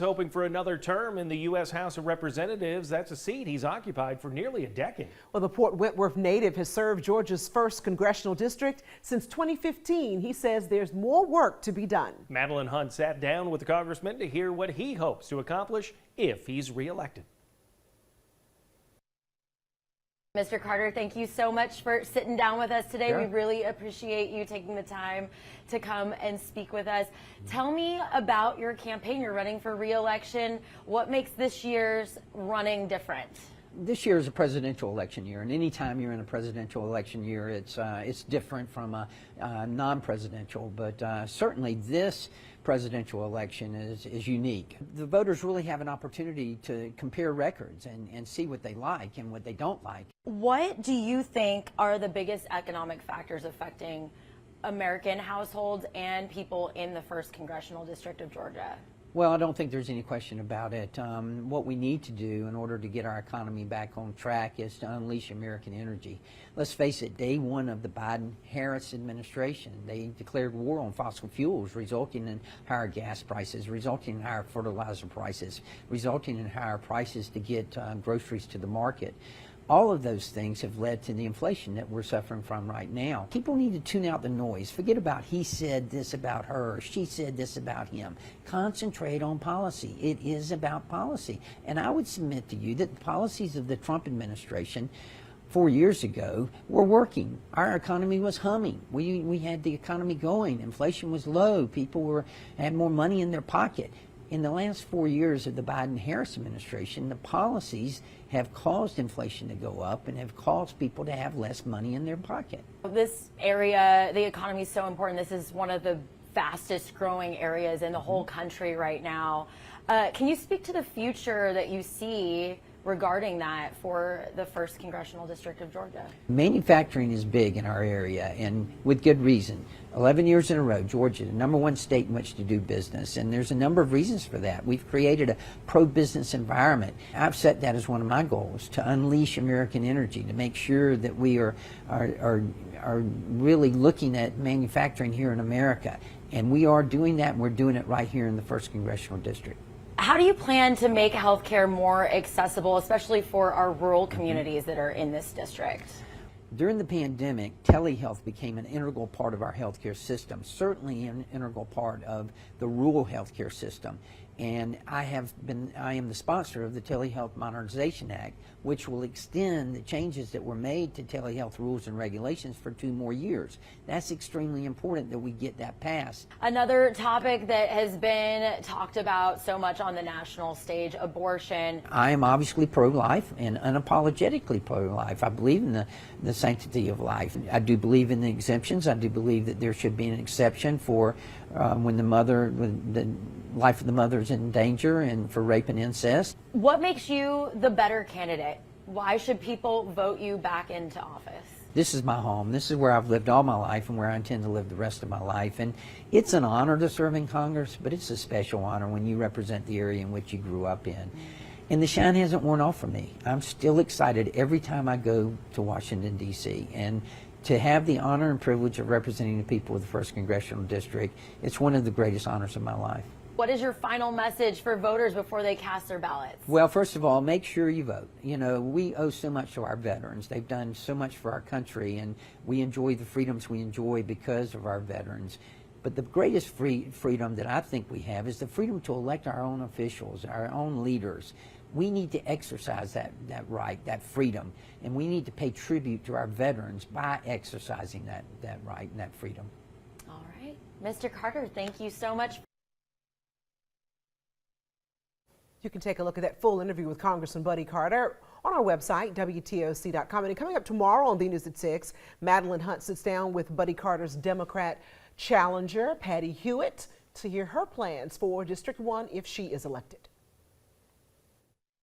Hoping for another term in the U.S. House of Representatives. That's a seat he's occupied for nearly a decade. Well, the Port Wentworth native has served Georgia's 1st congressional district since 2015. He says there's more work to be done. Madeline Hunt sat down with the congressman to hear what he hopes to accomplish if he's reelected. Mr. Carter, thank you so much for sitting down with us today. Sure. We really appreciate you taking the time to come and speak with us. Tell me about your campaign. You're running for re-election. What makes this year's running different? This year is a presidential election year, and anytime you're in a presidential election year, it's different from a non-presidential, but certainly this presidential election is unique. The voters really have an opportunity to compare records and see what they like and what they don't like. What do you think are the biggest economic factors affecting American households and people in the 1st Congressional District of Georgia? Well, I don't think there's any question about it. What we need to do in order to get our economy back on track is to unleash American energy. Let's face it, day one of the Biden-Harris administration, they declared war on fossil fuels, resulting in higher gas prices, resulting in higher fertilizer prices, resulting in higher prices to get groceries to the market. All of those things have led to the inflation that we're suffering from right now. People need to tune out the noise. Forget about he said this about her, or she said this about him. Concentrate on policy. It is about policy. And I would submit to you that the policies of the Trump administration 4 years ago were working. Our economy was humming. We had the economy going. Inflation was low. People had more money in their pocket. In the last 4 years of the Biden-Harris administration, the policies have caused inflation to go up and have caused people to have less money in their pocket. This area, the economy is so important. This is one of the fastest growing areas in the whole country right now. Can you speak to the future that you see regarding that for the 1st Congressional District of Georgia? Manufacturing is big in our area, and with good reason. 11 years in a row, Georgia, the #1 state in which to do business, and there's a number of reasons for that. We've created a pro-business environment. I've set that as one of my goals, to unleash American energy, to make sure that we are really looking at manufacturing here in America. And we are doing that, and we're doing it right here in the 1st Congressional District. How do you plan to make healthcare more accessible, especially for our rural communities that are in this district? During the pandemic, telehealth became an integral part of our healthcare system, certainly an integral part of the rural healthcare system. And I am the sponsor of the Telehealth Modernization Act, which will extend the changes that were made to telehealth rules and regulations for 2 more years. That's extremely important that we get that passed. Another topic that has been talked about so much on the national stage, abortion. I am obviously pro-life and unapologetically pro-life. I believe in the sanctity of life. I do believe in the exemptions. I do believe that there should be an exception for when the life of the mother is in danger and for rape and incest. What makes you the better candidate? Why should people vote you back into office? This is my home. This is where I've lived all my life and where I intend to live the rest of my life. And it's an honor to serve in Congress, but it's a special honor when you represent the area in which you grew up in. And the shine hasn't worn off for me. I'm still excited every time I go to Washington, D.C. And to have the honor and privilege of representing the people of the 1st Congressional District, it's one of the greatest honors of my life. What is your final message for voters before they cast their ballots? Well, first of all, make sure you vote. You know, we owe so much to our veterans. They've done so much for our country, and we enjoy the freedoms we enjoy because of our veterans. But the greatest freedom that I think we have is the freedom to elect our own officials, our own leaders. We need to exercise that right, that freedom, and we need to pay tribute to our veterans by exercising that right and that freedom. All right. Mr. Carter, thank you so much. You can take a look at that full interview with Congressman Buddy Carter on our website, WTOC.com. And coming up tomorrow on the News at 6, Madeline Hunt sits down with Buddy Carter's Democrat challenger, Patty Hewitt, to hear her plans for District 1 if she is elected.